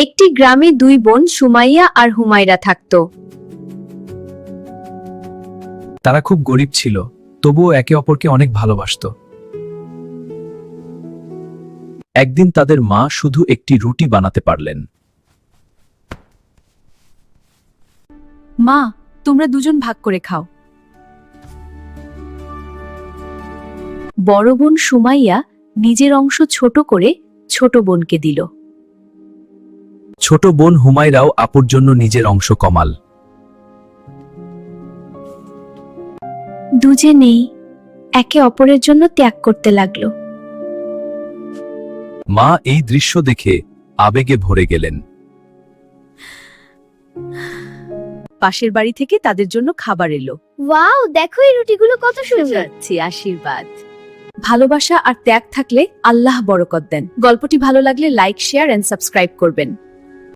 একটি গ্রামে দুই বোন সুমাইয়া আর হুমায়রা থাকত। তারা খুব গরিব ছিল, তবুও একে অপরকে অনেক ভালোবাসত। একদিন তাদের মা শুধু একটি রুটি বানাতে পারলেন। মা, তোমরা দুজন ভাগ করে খাও। বড় বোন সুমাইয়া নিজের অংশ ছোট করে ছোট বোনকে দিল। ছোট বোন হুমায়রাও আপুর জন্য নিজের অংশ কমাল। দুজনেই একে অপরের জন্য ত্যাগ করতে লাগলো। মা এই দৃশ্য দেখে আবেগে ভরে গেলেন। পাশের বাড়ি থেকে তাদের জন্য খাবার এলো। ওয়াও, দেখো এই রুটিগুলো কত সুন্দর। আশীর্বাদ। ভালোবাসা আর ত্যাগ থাকলে আল্লাহ বরকত দেন। গল্পটি ভালো লাগলে লাইক, শেয়ার এন্ড সাবস্ক্রাইব করবেন।